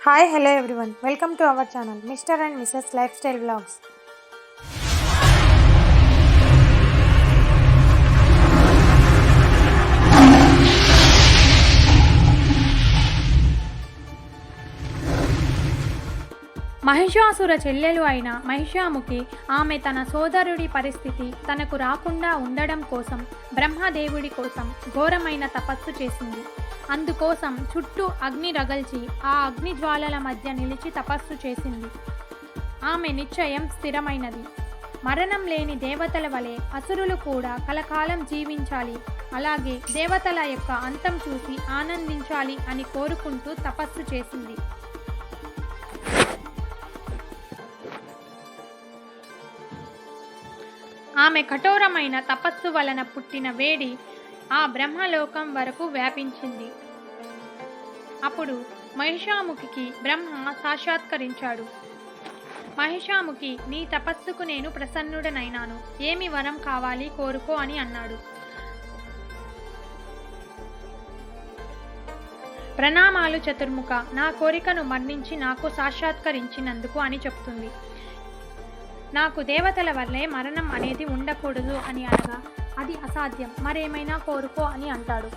Hi, hello everyone. Welcome to our channel, Mr. and Mrs. Lifestyle Vlogs. Mahishasura చెల్లెలు అయిన మహిషాముఖి ఆమె తన సోదరుడి పరిస్థితి తనకు రాకుండా ఉండడం కోసం బ్రహ్మదేవుడి కోసం ఘోరమైన తపస్సు చేసింది. అందుకోసం చుట్టూ అగ్ని రగల్చి ఆ అగ్ని జ్వాలల మధ్య నిలిచి తపస్సు చేసింది. ఆమె నిశ్చయం స్థిరమైనది. మరణం లేని దేవతల వలె అసురులు కూడా కలకాలం జీవించాలి, అలాగే దేవతల యొక్క అంతం చూసి ఆనందించాలి అని కోరుకుంటూ తపస్సు చేసింది. ఆమె కఠోరమైన తపస్సు వలన పుట్టిన వేడి ఆ బ్రహ్మలోకం వరకు వ్యాపించింది. అప్పుడు మహిషాముఖికి బ్రహ్మ సాక్షాత్కరించాడు. మహిషాముఖి, నీ తపస్సుకు నేను ప్రసన్నుడనైనాను, ఏమి వరం కావాలి కోరుకో అని అన్నాడు. ప్రణామాలు చతుర్ముఖ, నా కోరికను మన్నించి నాకు సాక్షాత్కరించినందుకు అని చెప్తుంది. నాకు దేవతల వల్లే మరణం అనేది ఉండకూడదు అని అనగా, అది అసాధ్యం, మరేమైనా కోరుకో అని అంటాడు.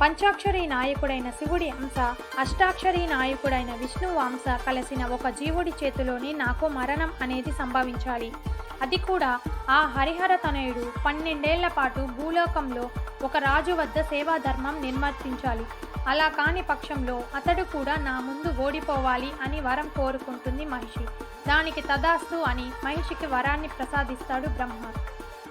పంచాక్షరి నాయకుడైన శివుడి అంశ, అష్టాక్షరి నాయకుడైన విష్ణువు అంశ కలిసిన ఒక జీవుడి చేతిలోని నాకు మరణం అనేది సంభవించాలి. అది కూడా ఆ హరిహర తనయుడు 12 ఏళ్ల పాటు భూలోకంలో ఒక రాజు వద్ద సేవాధర్మం నిర్వర్తించాలి. అలా కాని పక్షంలో అతడు కూడా నా ముందు ఓడిపోవాలి అని వరం కోరుకుంటుంది మహిషి. దానికి తదాస్తు అని మహిషికి వరాన్ని ప్రసాదిస్తాడు బ్రహ్మ.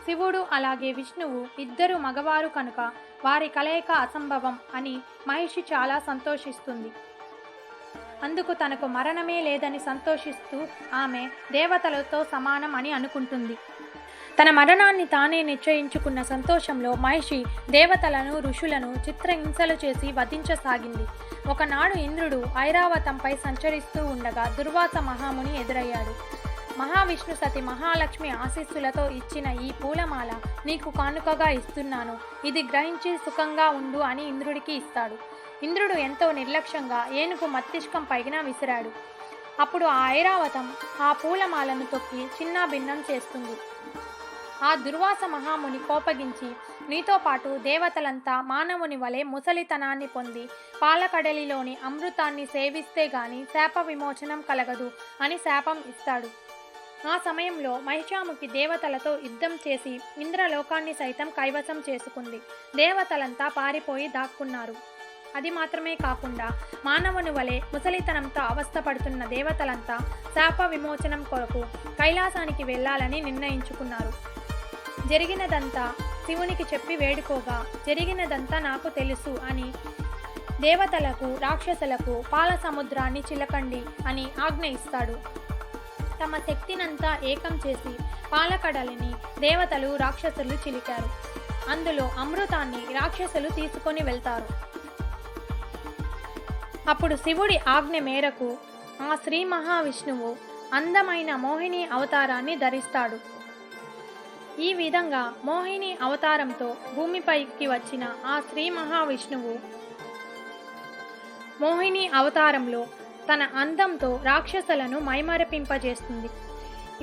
శివుడు అలాగే విష్ణువు ఇద్దరు మగవారు కనుక వారి కలయిక అసంభవం అని మహిషి చాలా సంతోషిస్తుంది. అందుకు తనకు మరణమే లేదని సంతోషిస్తూ ఆమె దేవతలతో సమానం అని అనుకుంటుంది. తన మరణాన్ని తానే నిశ్చయించుకున్న సంతోషంలో మహిషి దేవతలను ఋషులను చిత్రహింసలు చేసి వధించసాగింది. ఒకనాడు ఇంద్రుడు ఐరావతంపై సంచరిస్తూ ఉండగా దుర్వాస మహాముని ఎదురయ్యాడు. మహావిష్ణు సతి మహాలక్ష్మి ఆశీస్సులతో ఇచ్చిన ఈ పూలమాల నీకు కానుకగా ఇస్తున్నాను, ఇది గ్రహించి సుఖంగా ఉండు అని ఇంద్రుడికి ఇస్తాడు. ఇంద్రుడు ఎంతో నిర్లక్ష్యంగా ఏనుగు మస్తిష్కం పైన విసిరాడు. అప్పుడు ఆ ఐరావతం ఆ పూలమాలను తొక్కి చిన్నాభిన్నం చేస్తుంది. ఆ దుర్వాస మహాముని కోపగించి, నీతో పాటు దేవతలంతా మానవుని వలె ముసలితనాన్ని పొంది పాలకడలిలోని అమృతాన్ని సేవిస్తే గాని శాప విమోచనం కలగదు అని శాపం ఇస్తాడు. ఆ సమయంలో మహిషాముఖి దేవతలతో యుద్ధం చేసి ఇంద్రలోకాన్ని సైతం కైవసం చేసుకుంది. దేవతలంతా పారిపోయి దాక్కున్నారు. అది మాత్రమే కాకుండా మానవుని వలె ముసలితనంతో అవస్థపడుతున్న దేవతలంతా శాప విమోచనం కొరకు కైలాసానికి వెళ్ళాలని నిర్ణయించుకున్నారు. జరిగినదంతా శివునికి చెప్పి వేడుకోగా, జరిగినదంతా నాకు తెలుసు అని దేవతలకు రాక్షసులకు పాల సముద్రాన్ని చిలకండి అని ఆజ్ఞ ఇస్తాడు. తమ శక్తినంతా ఏకం చేసి పాలకడలిని దేవతలు రాక్షసులు చిలికారు. అందులో అమృతాన్ని రాక్షసులు తీసుకొని వెళ్తారు. అప్పుడు శివుడి ఆజ్ఞ మేరకు ఆ శ్రీ మహావిష్ణువు అందమైన మోహిని అవతారాన్ని ధరిస్తాడు. ఈ విధంగా మోహిని అవతారంతో భూమిపైకి వచ్చిన ఆ శ్రీ మహావిష్ణువు మోహిని అవతారంలో తన అందంతో రాక్షసులను మైమరపింపజేస్తుంది.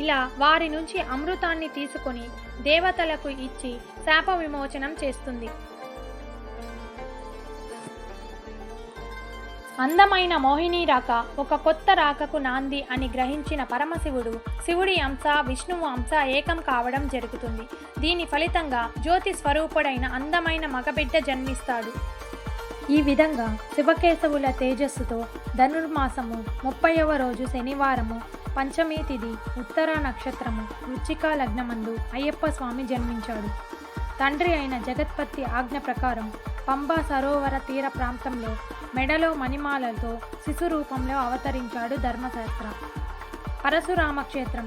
ఇలా వారి నుంచి అమృతాన్ని తీసుకొని దేవతలకు ఇచ్చి శాప విమోచనం చేస్తుంది. అందమైన మోహిని రాక ఒక కొత్త రాకకు నాంది అని గ్రహించిన పరమశివుడు శివుడి అంశ విష్ణువు అంశ ఏకం కావడం జరుగుతుంది. దీని ఫలితంగా జ్యోతి స్వరూపుడైన అందమైన మగబిడ్డ జన్మిస్తాడు. ఈ విధంగా శివకేశవుల తేజస్సుతో ధనుర్మాసము 30వ రోజు శనివారము పంచమీ తిథి ఉత్తర నక్షత్రము వృచ్చిక లగ్నమందు అయ్యప్ప స్వామి జన్మించాడు. తండ్రి అయిన జగత్పతి ఆజ్ఞ ప్రకారం పంబా సరోవర తీర ప్రాంతంలో మెడలో మణిమాలతో శిశు రూపంలో అవతరించాడు ధర్మశాస్త్ర. పరశురామ క్షేత్రం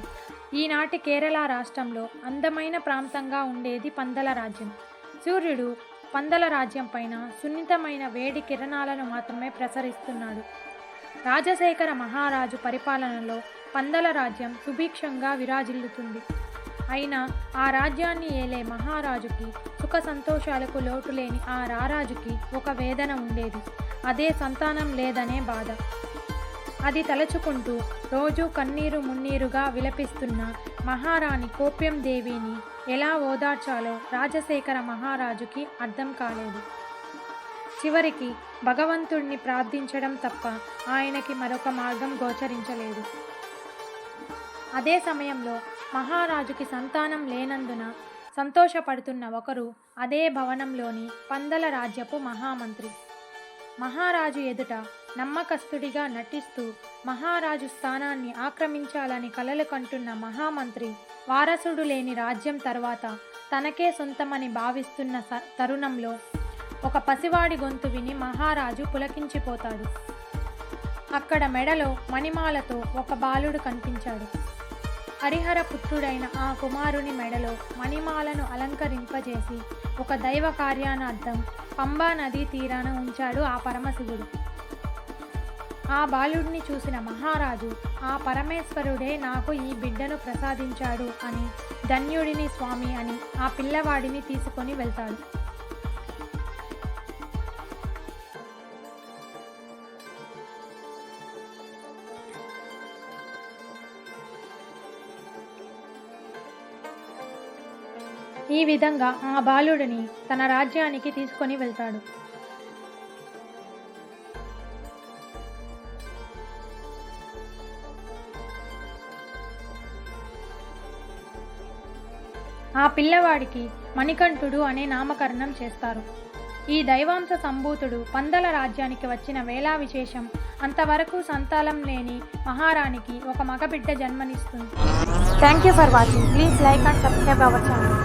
ఈనాటి కేరళ రాష్ట్రంలో అందమైన ప్రాంతంగా ఉండేది పందల రాజ్యం. సూర్యుడు పందల రాజ్యం పైన సున్నితమైన వేడి కిరణాలను మాత్రమే ప్రసరిస్తున్నాడు. రాజశేఖర మహారాజు పరిపాలనలో పందల రాజ్యం సుభిక్షంగా విరాజిల్లుతుంది. అయినా ఆ రాజ్యాన్ని ఏలే మహారాజుకి సుఖ సంతోషాలకు లోటు లేని ఆ రారాజుకి ఒక వేదన ఉండేది. అదే సంతానం లేదనే బాధ. అది తలుచుకుంటూ రోజూ కన్నీరు మున్నీరుగా విలపిస్తున్న మహారాణి కోప్యం దేవిని ఎలా ఓదార్చాలో రాజశేఖర మహారాజుకి అర్థం కాలేదు. చివరికి భగవంతుణ్ణి ప్రార్థించడం తప్ప ఆయనకి మరొక మార్గం గోచరించలేదు. అదే సమయంలో మహారాజుకి సంతానం లేనందున సంతోషపడుతున్న ఒకరు అదే భవనంలోని పందల రాజ్యపు మహామంత్రి. మహారాజు ఎదుట నమ్మకస్తుడిగా నటిస్తూ మహారాజు స్థానాన్ని ఆక్రమించాలని కలలు కంటున్న మహామంత్రి వారసుడు లేని రాజ్యం తర్వాత తనకే సొంతమని భావిస్తున్న తరుణంలో ఒక పసివాడి గొంతు విని మహారాజు పులకించిపోతాడు. అక్కడ మెడలో మణిమాలతో ఒక బాలుడు కనిపించాడు. హరిహర పుత్రుడైన ఆ కుమారుని మెడలో మణిమాలను అలంకరింపజేసి ఒక దైవ కార్యానార్థం పంబా నదీ తీరాన ఉంచాడు ఆ పరమశివుడు. ఆ బాలుడిని చూసిన మహారాజు ఆ పరమేశ్వరుడే నాకు ఈ బిడ్డను ప్రసాదించాడు అని, ధన్యుడిని స్వామి అని ఆ పిల్లవాడిని తీసుకొని వెళ్తాడు. ఈ విధంగా ఆ బాలుడిని తన రాజ్యానికి తీసుకొని వెళ్తాడు. ఆ పిల్లవాడికి మణికంఠుడు అనే నామకరణం చేస్తారు. ఈ దైవాంశ సంభూతుడు పందల రాజ్యానికి వచ్చిన వేళా విశేషం అంతవరకు సంతానం లేని మహారాణికి ఒక మగబిడ్డ జన్మనిస్తుంది. Thank you for watching. Please like and subscribe our channel.